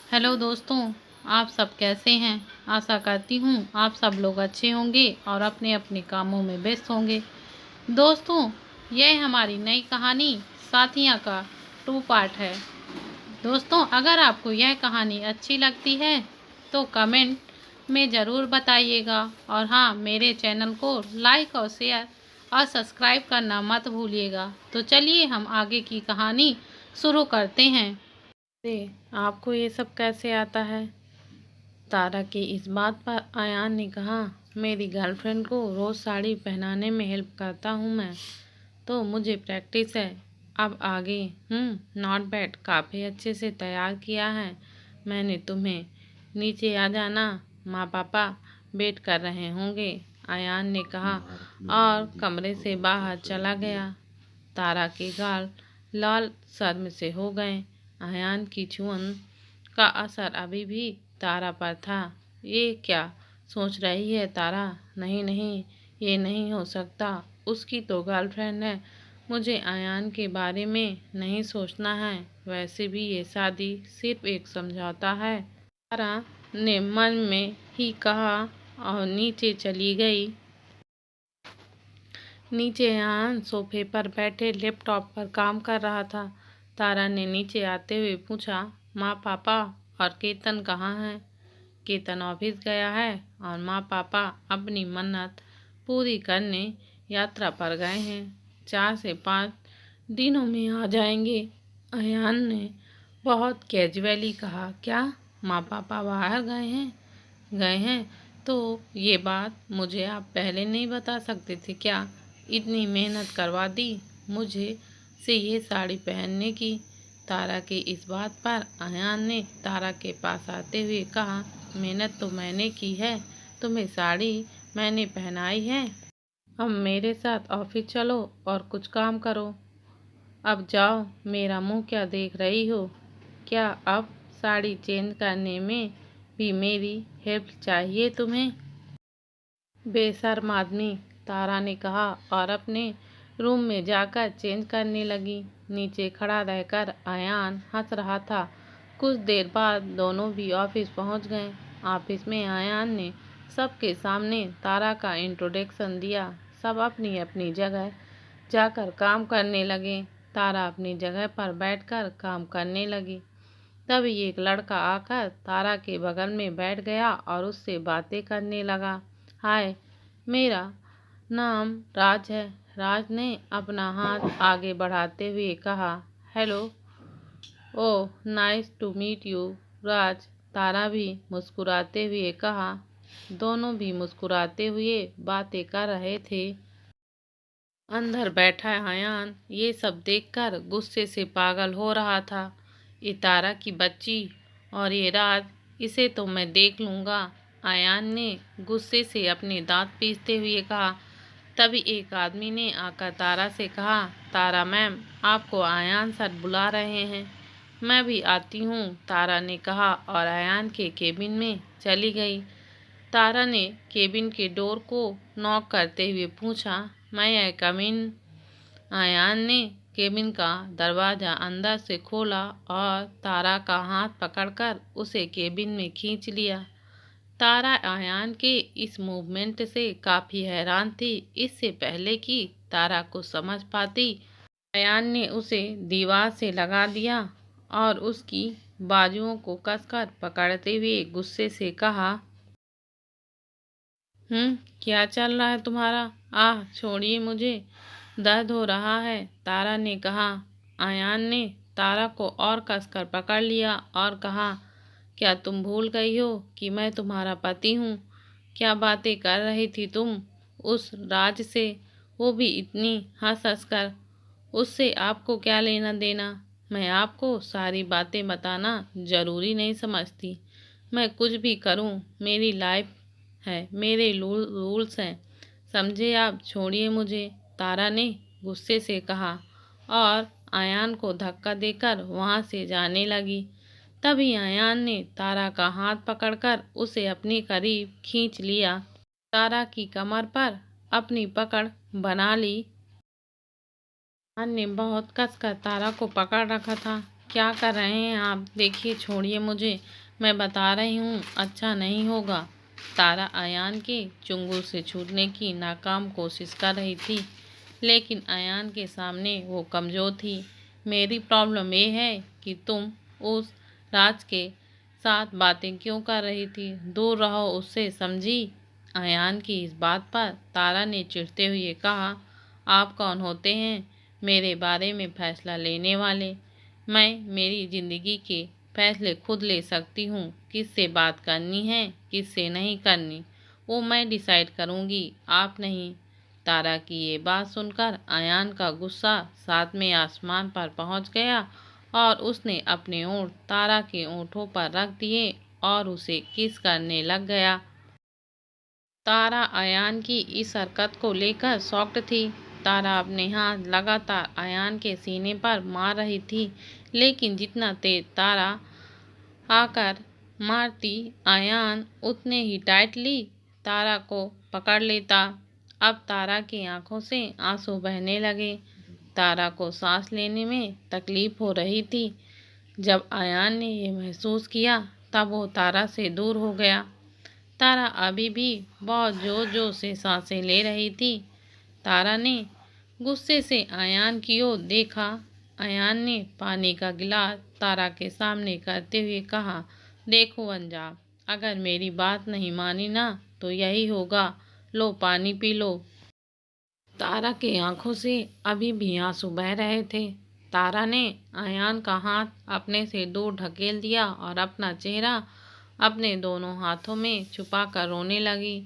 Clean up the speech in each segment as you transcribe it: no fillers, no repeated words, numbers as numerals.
Hello दोस्तों, आप सब कैसे हैं। आशा करती हूँ आप सब लोग अच्छे होंगे और अपने अपने कामों में व्यस्त होंगे। दोस्तों, यह हमारी नई कहानी साथिया का 2 पार्ट है। दोस्तों, अगर आपको यह कहानी अच्छी लगती है तो कमेंट में ज़रूर बताइएगा और हाँ, मेरे चैनल को लाइक और शेयर और सब्सक्राइब करना मत भूलिएगा। तो चलिए हम आगे की कहानी शुरू करते हैं। आपको ये सब कैसे आता है। तारा की इस बात पर आयान ने कहा, मेरी गर्लफ्रेंड को रोज़ साड़ी पहनाने में हेल्प करता हूँ मैं, तो मुझे प्रैक्टिस है। अब आगे नॉट बैड, काफ़ी अच्छे से तैयार किया है मैंने तुम्हें। नीचे आ जाना, माँ पापा वेट कर रहे होंगे, आयान ने कहा और कमरे से बाहर चला गया। तारा के गाल लाल शर्म से हो गए। आयान की छुअन का असर अभी भी तारा पर था। ये क्या सोच रही है तारा? नहीं नहीं, ये नहीं हो सकता, उसकी तो गर्लफ्रेंड है। मुझे आयान के बारे में नहीं सोचना है। वैसे भी ये शादी सिर्फ एक समझौता है, तारा ने मन में ही कहा और नीचे चली गई। नीचे आयान सोफे पर बैठे लैपटॉप पर काम कर रहा था। तारा ने नीचे आते हुए पूछा, माँ पापा और केतन कहाँ हैं? केतन ऑफिस गया है और माँ पापा अपनी मन्नत पूरी करने यात्रा पर गए हैं। 4 से 5 दिनों में आ जाएंगे। अयान ने बहुत कैजुअली कहा, क्या माँ पापा बाहर गए हैं? तो ये बात मुझे आप पहले नहीं बता सकते थे क्या? इतनी मेहनत करवा दी मुझे से ये साड़ी पहनने की। तारा की इस बात पर अयान ने तारा के पास आते हुए कहा, मेहनत तो मैंने की है, तुम्हें साड़ी मैंने पहनाई है। अब मेरे साथ ऑफिस चलो और कुछ काम करो। अब जाओ, मेरा मुंह क्या देख रही हो? क्या अब साड़ी चेंज करने में भी मेरी हेल्प चाहिए तुम्हें? बेशर्म आदमी, तारा ने कहा और अपने रूम में जाकर चेंज करने लगी। नीचे खड़ा रहकर अयान हंस रहा था। कुछ देर बाद दोनों भी ऑफिस पहुंच गए। ऑफिस में अयान ने सबके सामने तारा का इंट्रोडक्शन दिया। सब अपनी अपनी जगह जाकर काम करने लगे। तारा अपनी जगह पर बैठकर काम करने लगी। तभी एक लड़का आकर तारा के बगल में बैठ गया और उससे बातें करने लगा। हाय, मेरा नाम राज है। राज ने अपना हाथ आगे बढ़ाते हुए कहा, hello. Oh, nice to meet you Raj. Tara भी मुस्कुराते हुए कहा। दोनों भी मुस्कुराते हुए बातें कर रहे थे। अंदर बैठा अयान ये सब देखकर गुस्से से पागल हो रहा था। ये तारा की बच्ची और ये राज, इसे तो मैं देख लूँगा। अयान ने गुस्से से अपने दांत पीसते हुए कहा। तभी एक आदमी ने आकर तारा से कहा, तारा मैम, आपको अयान सर बुला रहे हैं। मैं भी आती हूँ, तारा ने कहा और अयान के केबिन में चली गई। तारा ने केबिन के डोर को नॉक करते हुए पूछा, मैं कम इन? अयान ने केबिन का दरवाज़ा अंदर से खोला और तारा का हाथ पकड़कर उसे केबिन में खींच लिया। तारा अयान के इस मूवमेंट से काफ़ी हैरान थी। इससे पहले कि तारा को समझ पाती, अयान ने उसे दीवार से लगा दिया और उसकी बाजुओं को कसकर पकड़ते हुए गुस्से से कहा, क्या चल रहा है तुम्हारा? आह, छोड़िए मुझे, दर्द हो रहा है, तारा ने कहा। अयान ने तारा को और कसकर पकड़ लिया और कहा, क्या तुम भूल गई हो कि मैं तुम्हारा पति हूँ? क्या बातें कर रही थी तुम उस राज से, वो भी इतनी हंस हंस कर? उससे आपको क्या लेना देना? मैं आपको सारी बातें बताना ज़रूरी नहीं समझती। मैं कुछ भी करूं, मेरी लाइफ है, मेरे रूल्स हैं, समझे आप? छोड़िए मुझे, तारा ने गुस्से से कहा और अयान को धक्का देकर वहां से जाने लगी। तभी अयान ने तारा का हाथ पकड़कर उसे अपने करीब खींच लिया। तारा की कमर पर अपनी पकड़ बना ली। अयान ने बहुत कसकर तारा को पकड़ रखा था। क्या कर रहे हैं आप? देखिए, छोड़िए मुझे, मैं बता रही हूँ, अच्छा नहीं होगा। तारा अयान के चुंगल से छूटने की नाकाम कोशिश कर रही थी, लेकिन अयान के सामने वो कमज़ोर थी। मेरी प्रॉब्लम ये है कि तुम उस राज के साथ बातें क्यों कर रही थी? दूर रहो उससे, समझी? अयान की इस बात पर तारा ने चिढ़ते हुए कहा, आप कौन होते हैं मेरे बारे में फैसला लेने वाले? मैं मेरी ज़िंदगी के फैसले खुद ले सकती हूँ। किससे बात करनी है, किससे नहीं करनी, वो मैं डिसाइड करूँगी, आप नहीं। तारा की ये बात सुनकर अयान का गुस्सा सातवें आसमान पर पहुँच गया और उसने अपने होंठ तारा के होंठों पर रख दिए और उसे किस करने लग गया। तारा अयान की इस हरकत को लेकर शॉक्ड थी। तारा अपने हाथ लगातार अयान के सीने पर मार रही थी, लेकिन जितना तेज तारा आकर मारती, अयान उतने ही टाइटली तारा को पकड़ लेता। अब तारा की आंखों से आंसू बहने लगे। तारा को सांस लेने में तकलीफ हो रही थी। जब अयान ने यह महसूस किया, तब वो तारा से दूर हो गया। तारा अभी भी बहुत जोर जोर से सांसें ले रही थी। तारा ने गुस्से से अयान की ओर देखा। अयान ने पानी का गिलास तारा के सामने करते हुए कहा, देखो अंजाम, अगर मेरी बात नहीं मानी ना तो यही होगा, लो पानी पी लो। तारा के आंखों से अभी भी आंसू बह रहे थे। तारा ने अयान का हाथ अपने से दूर ढकेल दिया और अपना चेहरा अपने दोनों हाथों में छुपाकर रोने लगी।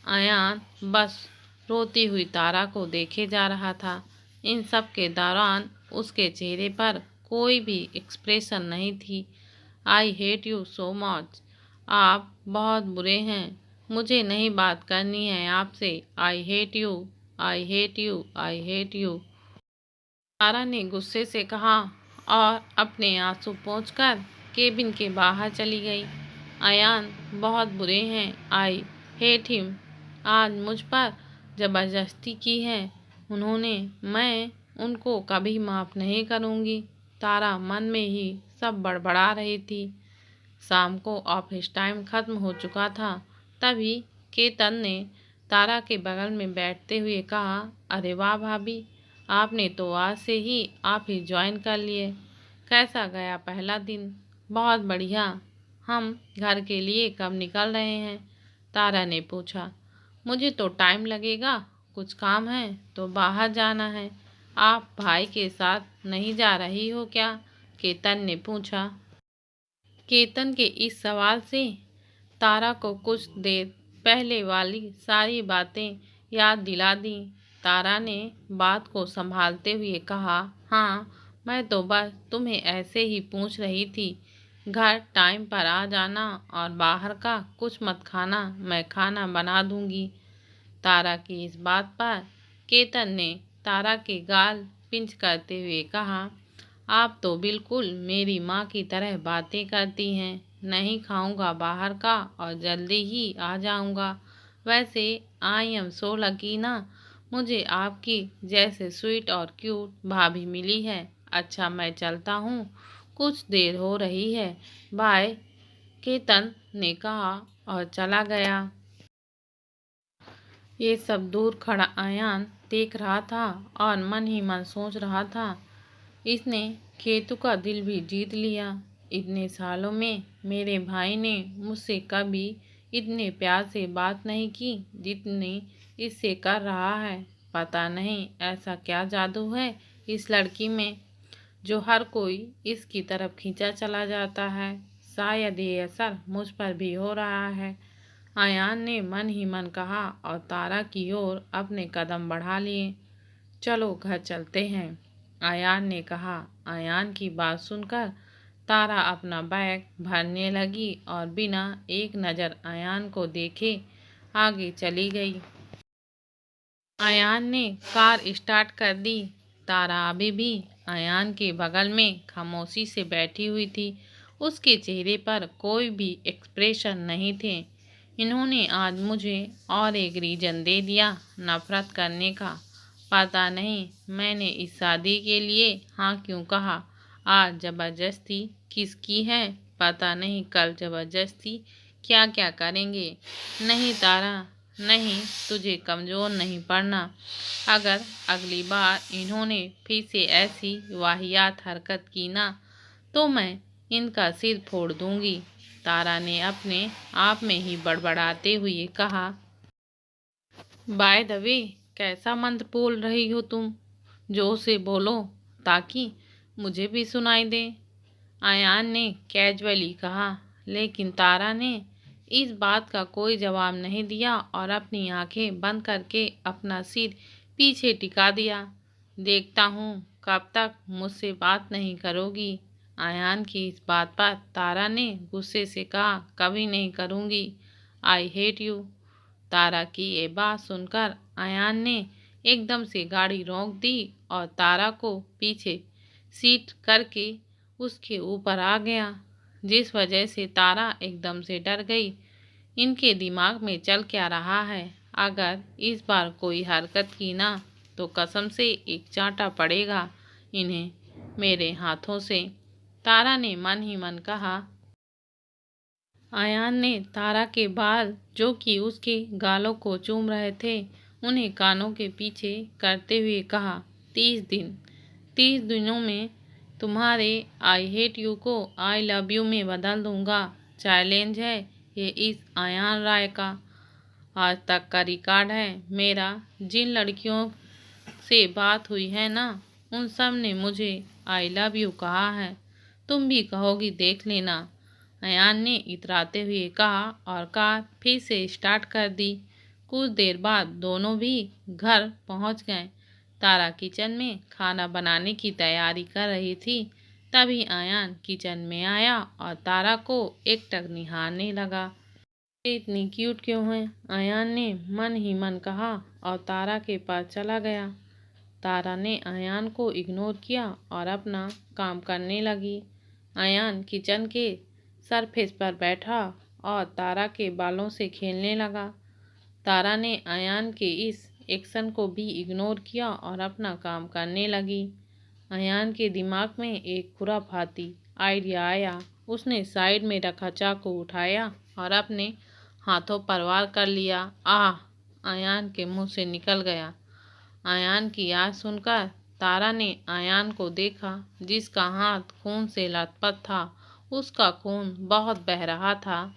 अयान बस रोती हुई तारा को देखे जा रहा था। इन सब के दौरान उसके चेहरे पर कोई भी एक्सप्रेशन नहीं थी। आई हेट यू सो मच, आप बहुत बुरे हैं, मुझे नहीं बात करनी है आपसे, I hate you, I hate you, I hate you. Tara ने गुस्से से कहा और अपने आंसू पोंछकर केबिन के बाहर चली गई। अयान बहुत बुरे हैं, आई हेट हिम, आज मुझ पर जबरदस्ती की है उन्होंने, मैं उनको कभी माफ़ नहीं करूँगी। तारा मन में ही सब बड़बड़ा रही थी। शाम को ऑफिस टाइम ख़त्म हो चुका था। तभी केतन ने तारा के बगल में बैठते हुए कहा, अरे वाह भाभी, आपने तो आज से ही ऑफिस ज्वाइन कर लिए। कैसा गया पहला दिन? बहुत बढ़िया। हम घर के लिए कब निकल रहे हैं? तारा ने पूछा। मुझे तो टाइम लगेगा, कुछ काम है तो बाहर जाना है। आप भाई के साथ नहीं जा रही हो क्या? केतन ने पूछा। केतन के इस सवाल से तारा को कुछ देर पहले वाली सारी बातें याद दिला दी। तारा ने बात को संभालते हुए कहा, हाँ, मैं तो बस तुम्हें ऐसे ही पूछ रही थी। घर टाइम पर आ जाना और बाहर का कुछ मत खाना, मैं खाना बना दूंगी। तारा की इस बात पर केतन ने तारा के गाल पिंच करते हुए कहा, आप तो बिल्कुल मेरी माँ की तरह बातें करती हैं। नहीं खाऊंगा बाहर का और जल्दी ही आ जाऊंगा। वैसे आई एम सो लकी ना, मुझे आपकी जैसे स्वीट और क्यूट भाभी मिली है। अच्छा, मैं चलता हूँ, कुछ देर हो रही है, बाय, केतन ने कहा और चला गया। ये सब दूर खड़ा अयान देख रहा था और मन ही मन सोच रहा था, इसने केतु का दिल भी जीत लिया। इतने सालों में मेरे भाई ने मुझसे कभी इतने प्यार से बात नहीं की जितनी इससे कर रहा है। पता नहीं ऐसा क्या जादू है इस लड़की में, जो हर कोई इसकी तरफ खींचा चला जाता है। शायद ये असर मुझ पर भी हो रहा है। अयान ने मन ही मन कहा और तारा की ओर अपने कदम बढ़ा लिए। चलो घर चलते हैं, अयान ने कहा। अयान की बात सुनकर तारा अपना बैग भरने लगी और बिना एक नज़र अयान को देखे आगे चली गई। अयान ने कार स्टार्ट कर दी। तारा अभी भी अयान के बगल में खामोशी से बैठी हुई थी। उसके चेहरे पर कोई भी एक्सप्रेशन नहीं थे। इन्होंने आज मुझे और एक रीज़न दे दिया नफरत करने का। पता नहीं मैंने इस शादी के लिए हाँ क्यों कहा। आज जबरदस्ती किसकी है पता नहीं, कल जबरदस्ती क्या क्या करेंगे। नहीं तारा, नहीं, तुझे कमज़ोर नहीं पड़ना। अगर अगली बार इन्होंने फिर से ऐसी वाहियात हरकत की ना तो मैं इनका सिर फोड़ दूंगी। तारा ने अपने आप में ही बड़बड़ाते हुए कहा। बाय द वे, कैसा मंत्र बोल रही हो तुम? जोर से बोलो ताकि मुझे भी सुनाई दे। आयान ने कैजुअली कहा, लेकिन तारा ने इस बात का कोई जवाब नहीं दिया और अपनी आंखें बंद करके अपना सिर पीछे टिका दिया। देखता हूँ कब तक मुझसे बात नहीं करोगी। आयान की इस बात पर तारा ने गुस्से से कहा, कभी नहीं करूँगी। आई हेट यू। तारा की ये बात सुनकर आयान ने एकदम से गाड़ी रोक दी और तारा को पीछे सीट करके उसके ऊपर आ गया, जिस वजह से तारा एकदम से डर गई। इनके दिमाग में चल क्या रहा है? अगर इस बार कोई हरकत की ना तो कसम से एक चांटा पड़ेगा इन्हें मेरे हाथों से। तारा ने मन ही मन कहा। आयान ने तारा के बाल जो कि उसके गालों को चूम रहे थे उन्हें कानों के पीछे करते हुए कहा, 30 दिन, 30 दिनों में तुम्हारे आई हेट यू को आई लव यू में बदल दूंगा। चैलेंज है ये इस आयान राय का। आज तक का रिकॉर्ड है मेरा। जिन लड़कियों से बात हुई है ना उन सब ने मुझे आई लव यू कहा है। तुम भी कहोगी, देख लेना। आयान ने इतराते हुए कहा और कार फिर से स्टार्ट कर दी। कुछ देर बाद दोनों भी घर पहुंच गए। तारा किचन में खाना बनाने की तैयारी कर रही थी। तभी आयान किचन में आया और तारा को एकटक निहारने लगा। ये इतनी क्यूट क्यों है? आयान ने मन ही मन कहा और तारा के पास चला गया। तारा ने आयान को इग्नोर किया और अपना काम करने लगी। आयान किचन के सरफेस पर बैठा और तारा के बालों से खेलने लगा। तारा ने आयान के इस एक्शन को भी इग्नोर किया और अपना काम करने लगी। आयान के दिमाग में एक खुराफाती आइडिया आया। उसने साइड में रखा चाकू उठाया और अपने हाथों पर वार कर लिया। आह! आयान के मुंह से निकल गया। आयान की आवाज़ सुनकर तारा ने आयान को देखा, जिसका हाथ खून से लथपथ था। उसका खून बहुत बह रहा था।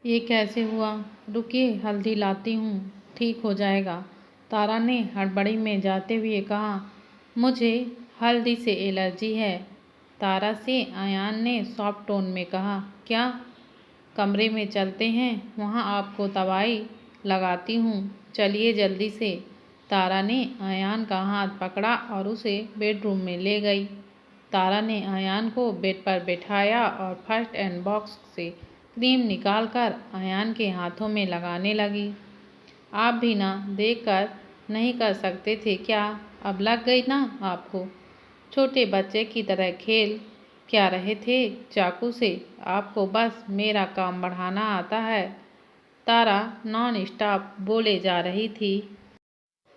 ये कैसे हुआ? रुकिए, हल्दी लाती हूँ, ठीक हो जाएगा। तारा ने हड़बड़ी में जाते हुए कहा, मुझे हल्दी से एलर्जी है। तारा से आयान ने सॉफ्ट टोन में कहा, क्या? कमरे में चलते हैं, वहाँ आपको दवाई लगाती हूँ, चलिए जल्दी से। तारा ने आयान का हाथ पकड़ा और उसे बेडरूम में ले गई। तारा ने आयान को बेड पर बैठाया और फर्स्ट एड बॉक्स से क्रीम निकालकर आयान के हाथों में लगाने लगी। आप भी ना देखकर नहीं कर सकते थे क्या? अब लग गई ना आपको? छोटे बच्चे की तरह खेल क्या रहे थे चाकू से? आपको बस मेरा काम बढ़ाना आता है। तारा नॉन स्टॉप बोले जा रही थी।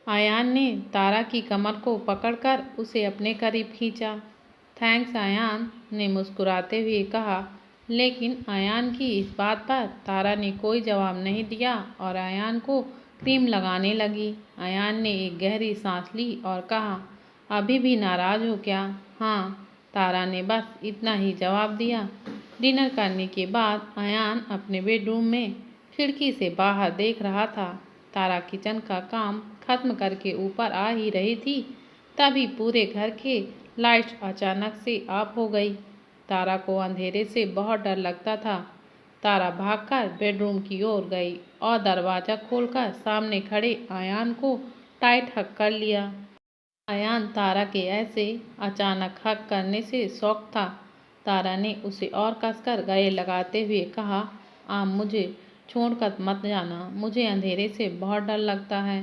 आयान ने तारा की कमर को पकड़कर उसे अपने करीब खींचा। थैंक्स, आयान ने मुस्कुराते हुए कहा। लेकिन आयान की इस बात पर तारा ने कोई जवाब नहीं दिया और आयान को क्रीम लगाने लगी। आयान ने एक गहरी सांस ली और कहा, अभी भी नाराज हो क्या? हाँ, तारा ने बस इतना ही जवाब दिया। डिनर करने के बाद आयान अपने बेडरूम में खिड़की से बाहर देख रहा था। तारा किचन का काम खत्म करके ऊपर आ ही रही थी, तभी पूरे घर के लाइट्स अचानक से ऑफ हो गई। तारा को अंधेरे से बहुत डर लगता था। तारा भागकर बेडरूम की ओर गई और दरवाज़ा खोलकर सामने खड़े आयान को टाइट हग कर लिया। आयान तारा के ऐसे अचानक हग करने से शॉक था। तारा ने उसे और कसकर गले लगाते हुए कहा, आप मुझे छोड़कर मत जाना, मुझे अंधेरे से बहुत डर लगता है।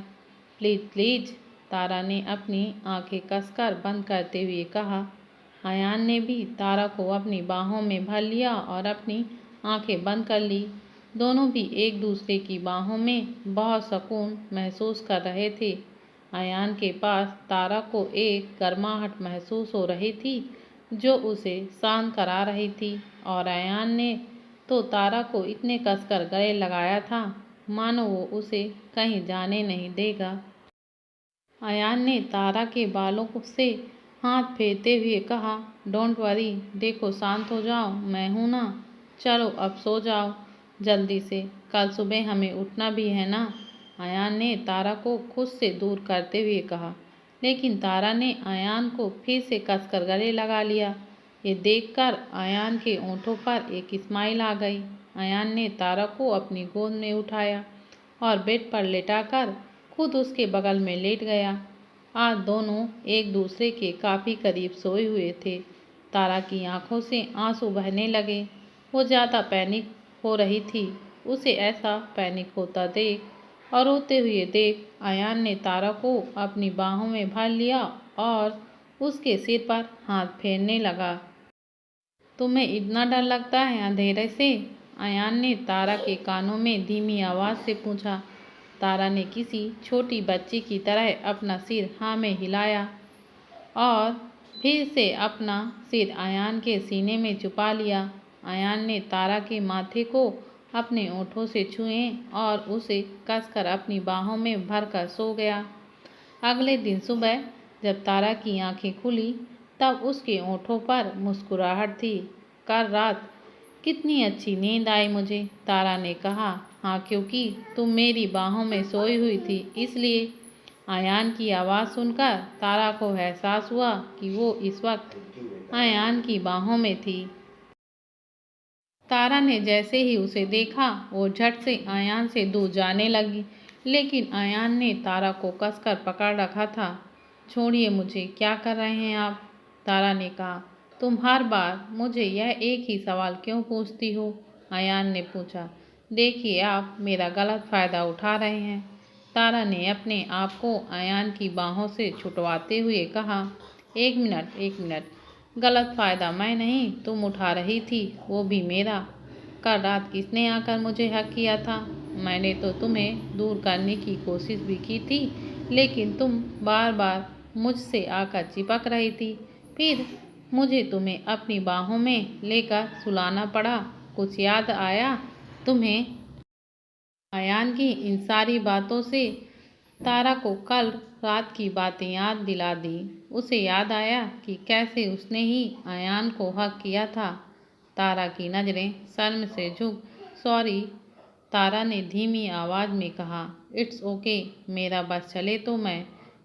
प्लीज़ प्लीज़, तारा ने अपनी आंखें कसकर बंद करते हुए कहा। आयान ने भी तारा को अपनी बाहों में भर लिया और अपनी आंखें बंद कर ली। दोनों भी एक दूसरे की बाहों में बहुत सुकून महसूस कर रहे थे। आयान के पास तारा को एक गर्माहट महसूस हो रही थी, जो उसे शांत करा रही थी, और अयान ने तो तारा को इतने कसकर गले लगाया था मानो वो उसे कहीं जाने नहीं देगा। अयान ने तारा के बालों से हाथ फेरते हुए कहा, डोंट वरी, देखो शांत हो जाओ, मैं हूं ना। चलो अब सो जाओ जल्दी से, कल सुबह हमें उठना भी है ना। अयान ने तारा को खुद से दूर करते हुए कहा, लेकिन तारा ने अयान को फिर से कसकर गले लगा लिया। ये देखकर अयान के होंठों पर एक स्माइल आ गई। अयान ने तारा को अपनी गोद में उठाया और बेड पर लेटाकर खुद उसके बगल में लेट गया। आज दोनों एक दूसरे के काफ़ी करीब सोए हुए थे। तारा की आंखों से आंसू बहने लगे। वो ज़्यादा पैनिक हो रही थी। उसे ऐसा पैनिक होता देख और रोते हुए देख अयान ने तारा को अपनी बाहों में भर लिया और उसके सिर पर हाथ फेरने लगा। तुम्हें इतना डर लगता है अंधेरे से? अयान ने तारा के कानों में धीमी आवाज़ से पूछा। तारा ने किसी छोटी बच्ची की तरह अपना सिर हाँ में हिलाया और फिर से अपना सिर अयान के सीने में छुपा लिया। अयान ने तारा के माथे को अपने होठों से छुए और उसे कसकर अपनी बाहों में भरकर सो गया। अगले दिन सुबह जब तारा की आंखें खुली तब उसके होठों पर मुस्कुराहट थी। कल रात कितनी अच्छी नींद आई मुझे, तारा ने कहा। हाँ, क्योंकि तुम मेरी बाहों में सोई हुई थी इसलिए। अयान की आवाज़ सुनकर तारा को एहसास हुआ कि वो इस वक्त अयान की बाहों में थी। तारा ने जैसे ही उसे देखा वो झट से अयान से दूर जाने लगी, लेकिन अयान ने तारा को कसकर पकड़ रखा था। छोड़िए मुझे, क्या कर रहे हैं आप? तारा ने कहा। तुम हर बार मुझे यह एक ही सवाल क्यों पूछती हो? अयान ने पूछा। देखिए, आप मेरा गलत फ़ायदा उठा रहे हैं। तारा ने अपने आप को अयान की बाहों से छुटवाते हुए कहा। एक मिनट, गलत फ़ायदा मैं नहीं तुम उठा रही थी, वो भी मेरा। कल रात किसने आकर मुझे हक किया था? मैंने तो तुम्हें दूर करने की कोशिश भी की थी, लेकिन तुम बार बार मुझसे आकर चिपक रही थी। फिर मुझे तुम्हें अपनी बाहों में लेकर सुलाना पड़ा। कुछ याद आया तुम्हें? अयान की इन सारी बातों से तारा को कल रात की बातें याद दिला दी। उसे याद आया कि कैसे उसने ही अयान को हक किया था। तारा की नज़रें शर्म से झुक सॉरी, तारा ने धीमी आवाज़ में कहा। इट्स ओके, मेरा बस चले तो मैं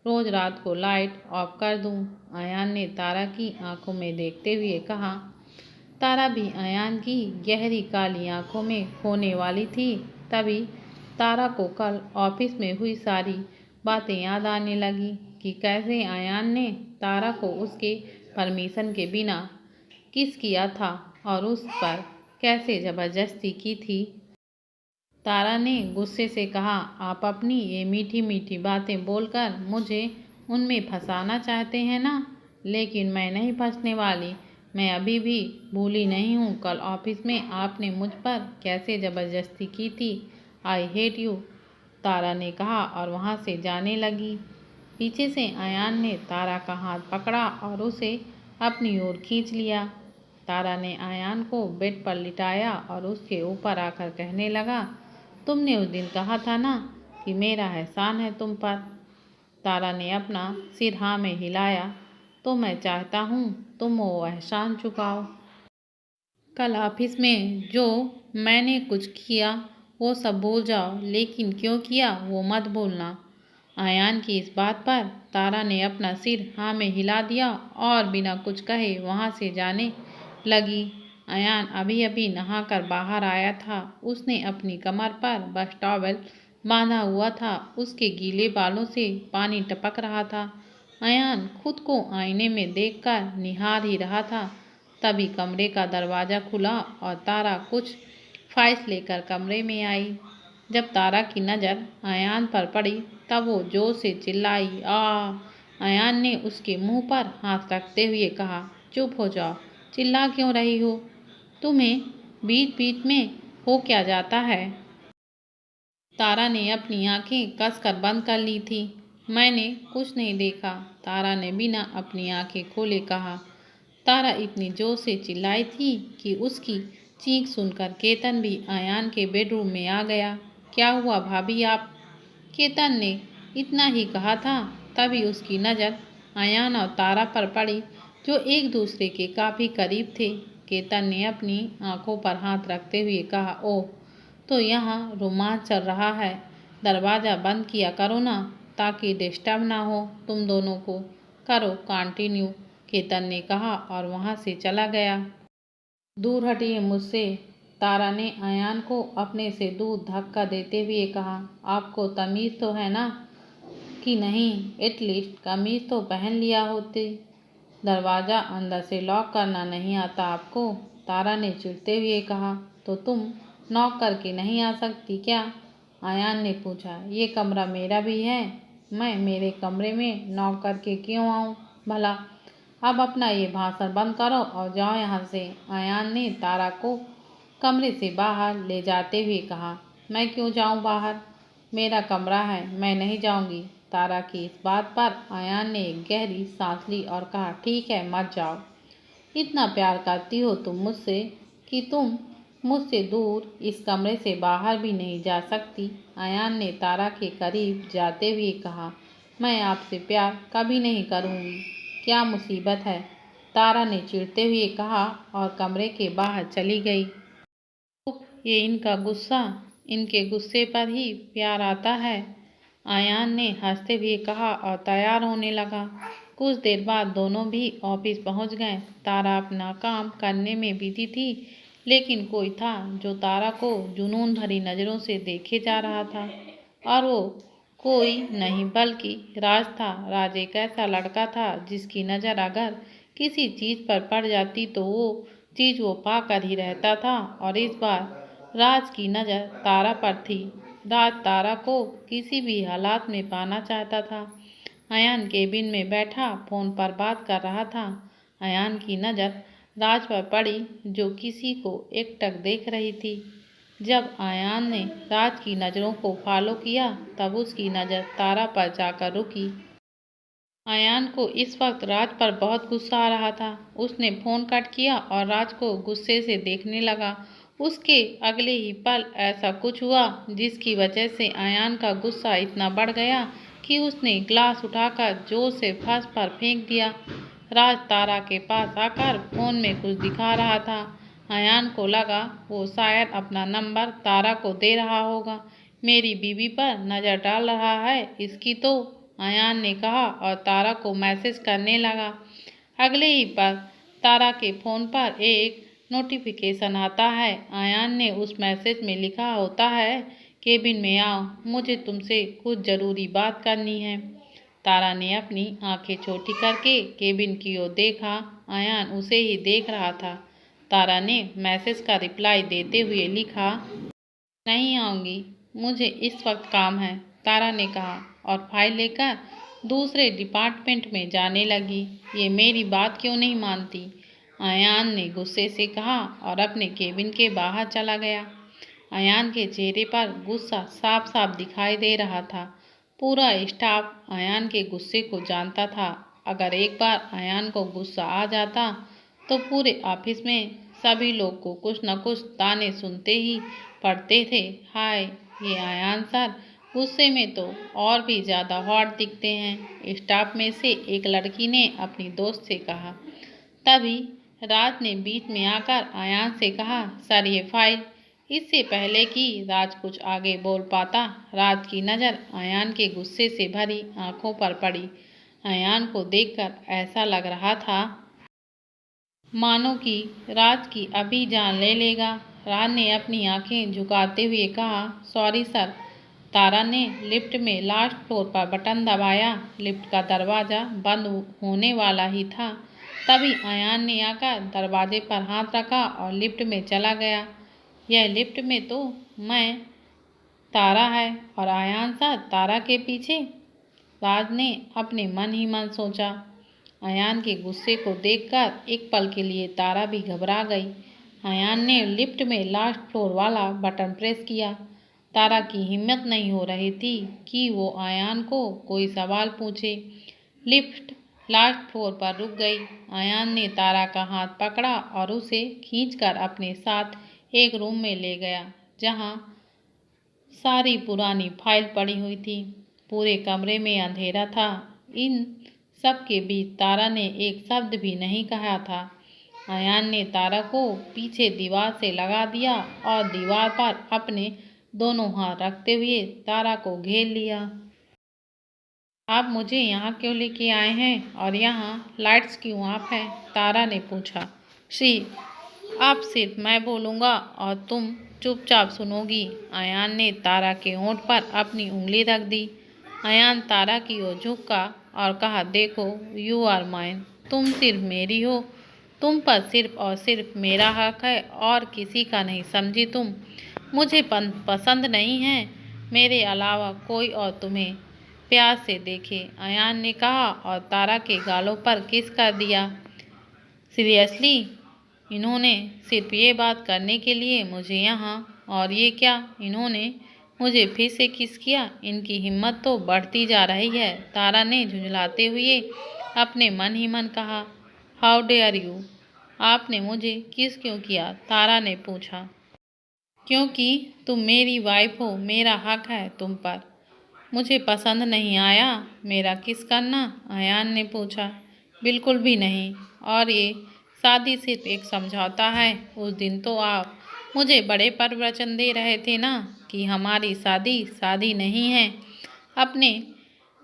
रोज़ रात को लाइट ऑफ कर दूं। अयान ने तारा की आंखों में देखते हुए कहा। तारा भी अयान की गहरी काली आंखों में खोने वाली थी। तभी तारा को कल ऑफिस में हुई सारी बातें याद आने लगी कि कैसे अयान ने तारा को उसके परमिशन के बिना किस किया था और उस पर कैसे ज़बरदस्ती की थी। तारा ने गुस्से से कहा, आप अपनी ये मीठी मीठी बातें बोलकर मुझे उनमें फंसाना चाहते हैं ना, लेकिन मैं नहीं फंसने वाली। मैं अभी भी भूली नहीं हूँ कल ऑफिस में आपने मुझ पर कैसे ज़बरदस्ती की थी। आई हेट यू, तारा ने कहा और वहाँ से जाने लगी। पीछे से अयान ने तारा का हाथ पकड़ा और उसे अपनी ओर खींच लिया। तारा ने अयान को बेड पर लिटाया और उसके ऊपर आकर कहने लगा, तुमने उस दिन कहा था ना कि मेरा एहसान है तुम पर। तारा ने अपना सिर हाँ में हिलाया। तो मैं चाहता हूँ तुम वो एहसान चुकाओ। कल ऑफिस में जो मैंने कुछ किया वो सब भूल जाओ, लेकिन क्यों किया वो मत भूलना। अयान की इस बात पर तारा ने अपना सिर हाँ में हिला दिया और बिना कुछ कहे वहाँ से जाने लगी। अयान अभी अभी नहाकर बाहर आया था। उसने अपनी कमर पर बस टॉवेल बांधा हुआ था। उसके गीले बालों से पानी टपक रहा था। अयान खुद को आईने में देखकर निहार ही रहा था। तभी कमरे का दरवाज़ा खुला और तारा कुछ फाइल्स लेकर कमरे में आई। जब तारा की नज़र अयान पर पड़ी तब वो जोर से चिल्लाई, आ! अयान ने उसके मुंह पर हाथ रखते हुए कहा, चुप हो जाओ, चिल्ला क्यों रही हो? तुम्हें बीच बीच में हो क्या जाता है? तारा ने अपनी आंखें कसकर बंद कर ली थी। मैंने कुछ नहीं देखा, तारा ने बिना अपनी आंखें खोले कहा। तारा इतनी जोर से चिल्लाई थी कि उसकी चीख सुनकर केतन भी आयान के बेडरूम में आ गया। क्या हुआ भाभी आप? केतन ने इतना ही कहा था, तभी उसकी नज़र आयान और तारा पर पड़ी, जो एक दूसरे के काफ़ी करीब थे। केतन ने अपनी आंखों पर हाथ रखते हुए कहा, ओह, तो यहाँ रोमांच चल रहा है। दरवाज़ा बंद किया करो ना, ताकि डिस्टर्ब ना हो तुम दोनों को। करो कंटिन्यू, केतन ने कहा और वहाँ से चला गया। दूर हटिए मुझसे, तारा ने आयान को अपने से दूर धक्का देते हुए कहा। आपको तमीज़ तो है ना कि नहीं? एटलीस्ट कमीज तो पहन लिया होते। दरवाज़ा अंदर से लॉक करना नहीं आता आपको? तारा ने चिढ़ते हुए कहा। तो तुम नॉक करके नहीं आ सकती क्या? आयान ने पूछा। ये कमरा मेरा भी है, मैं मेरे कमरे में नॉक करके क्यों आऊँ भला? अब अपना ये भाषण बंद करो और जाओ यहाँ से, आयान ने तारा को कमरे से बाहर ले जाते हुए कहा। मैं क्यों जाऊँ बाहर? मेरा कमरा है, मैं नहीं जाऊँगी। तारा की इस बात पर आयान ने एक गहरी सांस ली और कहा, ठीक है मत जाओ। इतना प्यार करती हो तुम मुझसे कि तुम मुझसे दूर इस कमरे से बाहर भी नहीं जा सकती। आयान ने तारा के करीब जाते हुए कहा, मैं आपसे प्यार कभी नहीं करूँगी। क्या मुसीबत है? तारा ने चिढ़ते हुए कहा और कमरे के बाहर चली गई। ये इनका गुस्सा, इनके गुस्से पर ही प्यार आता है, आयान ने हंसते हुए कहा और तैयार होने लगा। कुछ देर बाद दोनों भी ऑफिस पहुंच गए। तारा अपना काम करने में बिजी थी, लेकिन कोई था जो तारा को जुनून भरी नज़रों से देखे जा रहा था, और वो कोई नहीं बल्कि राज था। राज एक ऐसा लड़का था जिसकी नज़र अगर किसी चीज़ पर पड़ जाती तो वो चीज़ वो पाकर ही रहता था, और इस बार राज की नज़र तारा पर थी। राज तारा को किसी भी हालात में पाना चाहता था। अयान केबिन में बैठा फ़ोन पर बात कर रहा था। अयान की नज़र राज पर पड़ी, जो किसी को एकटक देख रही थी। जब अयान ने राज की नज़रों को फॉलो किया, तब उसकी नज़र तारा पर जाकर रुकी। अयान को इस वक्त राज पर बहुत गुस्सा आ रहा था। उसने फ़ोन कट किया और राज को गुस्से से देखने लगा। उसके अगले ही पल ऐसा कुछ हुआ जिसकी वजह से अयान का गुस्सा इतना बढ़ गया कि उसने ग्लास उठाकर जोर से फर्श पर फेंक दिया। राज तारा के पास आकर फ़ोन में कुछ दिखा रहा था। अयान को लगा वो शायद अपना नंबर तारा को दे रहा होगा। मेरी बीवी पर नज़र डाल रहा है इसकी तो, अयान ने कहा और तारा को मैसेज करने लगा। अगले ही पल तारा के फ़ोन पर एक नोटिफिकेशन आता है। अयान ने उस मैसेज में लिखा होता है, केबिन में आओ, मुझे तुमसे कुछ ज़रूरी बात करनी है। तारा ने अपनी आंखें छोटी करके केबिन की ओर देखा। अयान उसे ही देख रहा था। तारा ने मैसेज का रिप्लाई देते हुए लिखा, नहीं आऊँगी, मुझे इस वक्त काम है, तारा ने कहा और फाइल लेकर दूसरे डिपार्टमेंट में जाने लगी। ये मेरी बात क्यों नहीं मानती? अयान ने गुस्से से कहा और अपने केबिन के बाहर चला गया। अयान के चेहरे पर गुस्सा साफ साफ दिखाई दे रहा था। पूरा स्टाफ अयान के गुस्से को जानता था। अगर एक बार अयान को गुस्सा आ जाता तो पूरे ऑफिस में सभी लोग को कुछ न कुछ ताने सुनते ही पड़ते थे। हाय, ये अयान सर गुस्से में तो और भी ज़्यादा हॉट दिखते हैं, स्टाफ में से एक लड़की ने अपनी दोस्त से कहा। तभी राज ने बीच में आकर अयान से कहा, सर ये फाइल। इससे पहले कि राज कुछ आगे बोल पाता, राज की नज़र अयान के गुस्से से भरी आंखों पर पड़ी। अयान को देखकर ऐसा लग रहा था मानो कि राज की अभी जान ले लेगा। राज ने अपनी आंखें झुकाते हुए कहा, सॉरी सर। तारा ने लिफ्ट में लास्ट फ्लोर पर बटन दबाया। लिफ्ट का दरवाज़ा बंद होने वाला ही था, तभी अयान ने आकर दरवाजे पर हाथ रखा और लिफ्ट में चला गया। यह लिफ्ट में तो मैं तारा है और अयान सर तारा के पीछे, राज ने अपने मन ही मन सोचा। अयान के गुस्से को देखकर एक पल के लिए तारा भी घबरा गई। अयान ने लिफ्ट में लास्ट फ्लोर वाला बटन प्रेस किया। तारा की हिम्मत नहीं हो रही थी कि वो अयान को कोई सवाल पूछे। लिफ्ट लास्ट फ्लोर पर रुक गई। अयान ने तारा का हाथ पकड़ा और उसे खींचकर अपने साथ एक रूम में ले गया, जहां सारी पुरानी फाइल पड़ी हुई थी। पूरे कमरे में अंधेरा था। इन सब के बीच तारा ने एक शब्द भी नहीं कहा था। अयान ने तारा को पीछे दीवार से लगा दिया और दीवार पर अपने दोनों हाथ रखते हुए तारा को घेर लिया। आप मुझे यहाँ क्यों लेके आए हैं और यहाँ लाइट्स क्यों ऑफ हैं? तारा ने पूछा। श्री, अब सिर्फ मैं बोलूँगा और तुम चुपचाप सुनोगी। अयान ने तारा के होंठ पर अपनी उंगली रख दी। अयान तारा की ओर झुका और कहा, देखो, यू आर माइन। तुम सिर्फ मेरी हो। तुम पर सिर्फ और सिर्फ मेरा हक है और किसी का नहीं, समझी तुम? मुझे पसंद नहीं है मेरे अलावा कोई और तुम्हें प्यार से देखे, अयान ने कहा और तारा के गालों पर किस कर दिया। सीरियसली? इन्होंने सिर्फ ये बात करने के लिए मुझे यहाँ, और ये क्या, इन्होंने मुझे फिर से किस किया? इनकी हिम्मत तो बढ़ती जा रही है। तारा ने झुंझलाते हुए अपने मन ही मन कहा। How dare you? आपने मुझे किस क्यों किया? तारा ने पूछा। क्योंकि तुम मेरी वाइफ हो, मेरा हक है तुम पर। मुझे पसंद नहीं आया मेरा किस करना? अयान ने पूछा। बिल्कुल भी नहीं, और ये शादी सिर्फ एक समझौता है। उस दिन तो आप मुझे बड़े प्रवचन दे रहे थे ना कि हमारी शादी शादी नहीं है। अपने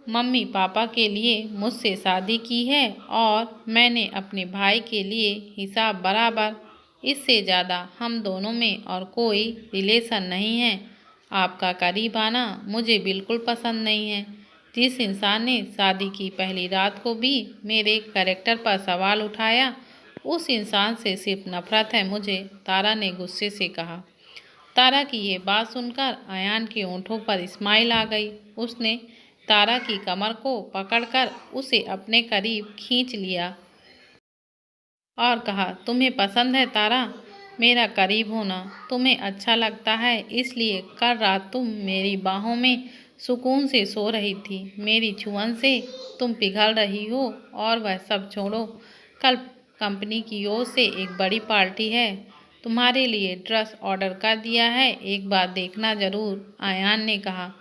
मम्मी पापा के लिए मुझसे शादी की है और मैंने अपने भाई के लिए हिसाब बराबर। इससे ज़्यादा हम दोनों में और कोई रिलेशन नहीं है। आपका करीब आना मुझे बिल्कुल पसंद नहीं है। जिस इंसान ने शादी की पहली रात को भी मेरे कैरेक्टर पर सवाल उठाया, उस इंसान से सिर्फ नफरत है मुझे, तारा ने गुस्से से कहा। तारा की ये बात सुनकर अयान के होंठों पर स्माइल आ गई। उसने तारा की कमर को पकड़कर उसे अपने करीब खींच लिया और कहा, तुम्हें पसंद है तारा मेरा करीब होना? तुम्हें अच्छा लगता है, इसलिए कल रात तुम मेरी बाहों में सुकून से सो रही थी। मेरी छुअन से तुम पिघल रही हो। और वह सब छोड़ो, कल कंपनी की ओर से एक बड़ी पार्टी है। तुम्हारे लिए ड्रेस ऑर्डर कर दिया है, एक बार देखना जरूर, अयान ने कहा।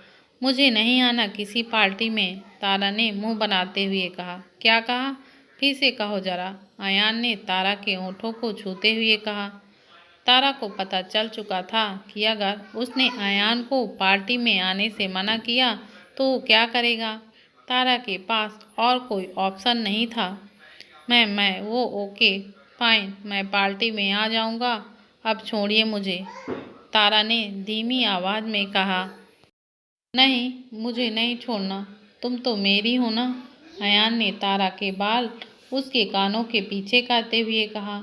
मुझे नहीं आना किसी पार्टी में, तारा ने मुंह बनाते हुए कहा। क्या कहा? फिर से कहो जरा, अयान ने तारा के होंठों को छूते हुए कहा। तारा को पता चल चुका था कि अगर उसने अयान को पार्टी में आने से मना किया तो वो क्या करेगा। तारा के पास और कोई ऑप्शन नहीं था। वो ओके, फाइन, मैं पार्टी में आ जाऊंगा, अब छोड़िए मुझे, तारा ने धीमी आवाज़ में कहा। नहीं, मुझे नहीं छोड़ना, तुम तो मेरी हो ना, अयान ने तारा के बाल उसके कानों के पीछे करते हुए कहा।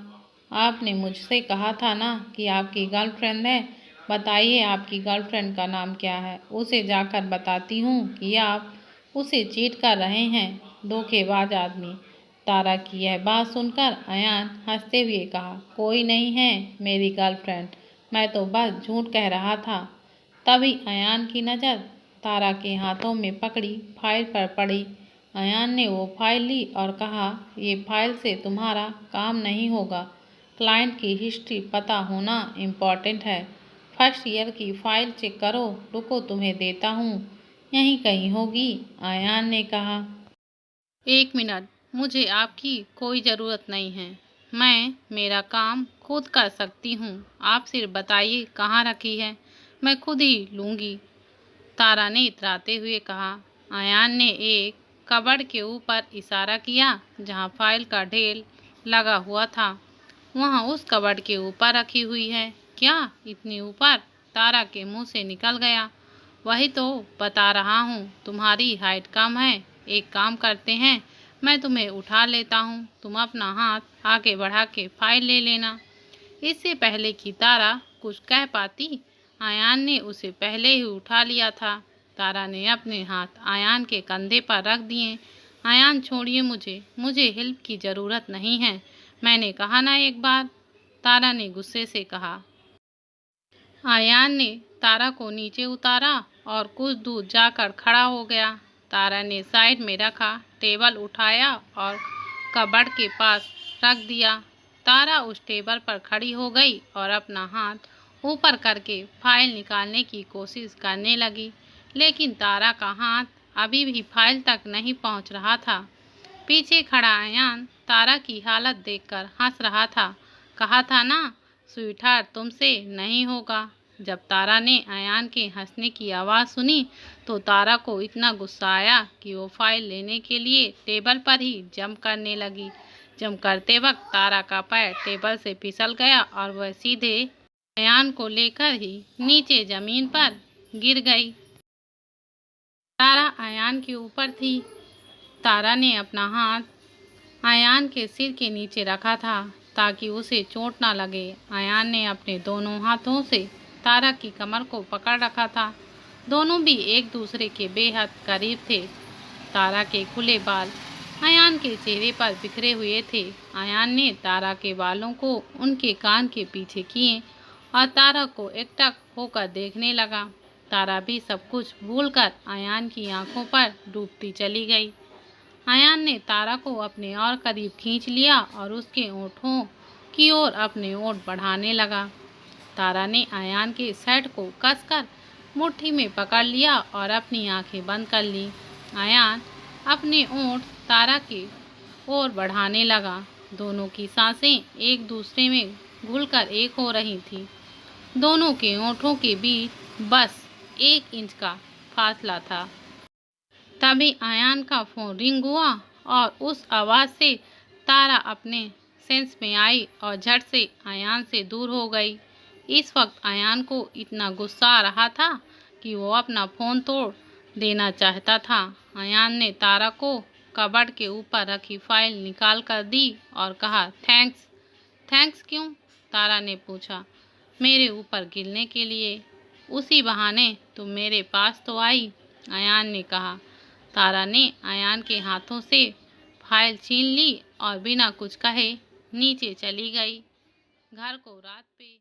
आपने मुझसे कहा था ना कि आपकी गर्लफ्रेंड है। बताइए, आपकी गर्लफ्रेंड का नाम क्या है? उसे जाकर बताती हूँ कि आप उसे चीट कर रहे हैं, धोखेबाज आदमी। तारा की यह बात सुनकर अयान हंसते हुए कहा, कोई नहीं है मेरी गर्लफ्रेंड, मैं तो बस झूठ कह रहा था। तभी अयान की नज़र तारा के हाथों में पकड़ी फाइल पर पड़ी। अयान ने वो फाइल ली और कहा, ये फाइल से तुम्हारा काम नहीं होगा। क्लाइंट की हिस्ट्री पता होना इम्पॉर्टेंट है। फर्स्ट ईयर की फाइल चेक करो। रुको, तुम्हें देता हूँ, यहीं कहीं होगी, अयान ने कहा। एक मिनट, मुझे आपकी कोई ज़रूरत नहीं है। मैं मेरा काम खुद कर सकती हूँ। आप सिर्फ बताइए कहाँ रखी है, मैं खुद ही लूँगी, तारा ने इतराते हुए कहा। अयान ने एक कबर्ड के ऊपर इशारा किया जहाँ फाइल का ढेर लगा हुआ था। वहाँ उस कबर्ड के ऊपर रखी हुई है। क्या, इतनी ऊपर? तारा के मुंह से निकल गया। वही तो बता रहा हूँ, तुम्हारी हाइट कम है। एक काम करते हैं, मैं तुम्हें उठा लेता हूँ, तुम अपना हाथ आगे बढ़ा के फाइल ले लेना। इससे पहले कि तारा कुछ कह पाती, अयान ने उसे पहले ही उठा लिया था। तारा ने अपने हाथ अयान के कंधे पर रख दिए। अयान, छोड़िए मुझे हेल्प की ज़रूरत नहीं है, मैंने कहा ना एक बार, तारा ने गुस्से से कहा। अयान ने तारा को नीचे उतारा और कुछ दूर जाकर खड़ा हो गया। तारा ने साइड में रखा टेबल उठाया और कबर्ड के पास रख दिया। तारा उस टेबल पर खड़ी हो गई और अपना हाथ ऊपर करके फाइल निकालने की कोशिश करने लगी, लेकिन तारा का हाथ अभी भी फाइल तक नहीं पहुंच रहा था। पीछे खड़ा अयान तारा की हालत देखकर हंस रहा था। कहा था ना स्वीटहार्ट, तुमसे नहीं होगा। जब तारा ने अयान के हंसने की आवाज़ सुनी तो तारा को इतना गुस्सा आया कि वो फाइल लेने के लिए टेबल पर ही जंप करने लगी। जंप करते वक्त तारा का पैर टेबल से फिसल गया और वह सीधे अयान को लेकर ही नीचे ज़मीन पर गिर गई। तारा अयान के ऊपर थी। तारा ने अपना हाथ अयान के सिर के नीचे रखा था ताकि उसे चोट ना लगे। अयान ने अपने दोनों हाथों से तारा की कमर को पकड़ रखा था। दोनों भी एक दूसरे के बेहद करीब थे। तारा के खुले बाल अयान के चेहरे पर बिखरे हुए थे। अयान ने तारा के बालों को उनके कान के पीछे किए और तारा को एकटक होकर देखने लगा। तारा भी सब कुछ भूलकर अयान की आंखों पर डूबती चली गई। अयान ने तारा को अपने और करीब खींच लिया और उसके ओठों की ओर अपने ओठ बढ़ाने लगा। तारा ने अयान के शर्ट को कसकर मुट्ठी में पकड़ लिया और अपनी आंखें बंद कर ली। अयान अपने ओठ तारा की ओर बढ़ाने लगा। दोनों की सांसें एक दूसरे में घुलकर एक हो रही थीं। दोनों के ओठों के बीच बस 1 इंच का फासला था। तभी अयान का फोन रिंग हुआ और उस आवाज़ से तारा अपने सेंस में आई और झट से अयान से दूर हो गई। इस वक्त अयान को इतना गुस्सा आ रहा था कि वो अपना फ़ोन तोड़ देना चाहता था। अयान ने तारा को कबर्ड के ऊपर रखी फाइल निकाल कर दी और कहा, थैंक्स। थैंक्स क्यों? तारा ने पूछा। मेरे ऊपर गिरने के लिए। उसी बहाने तुम मेरे पास तो आई, अयान ने कहा। तारा ने अयान के हाथों से फाइल छीन ली और बिना कुछ कहे नीचे चली गई। घर को रात पे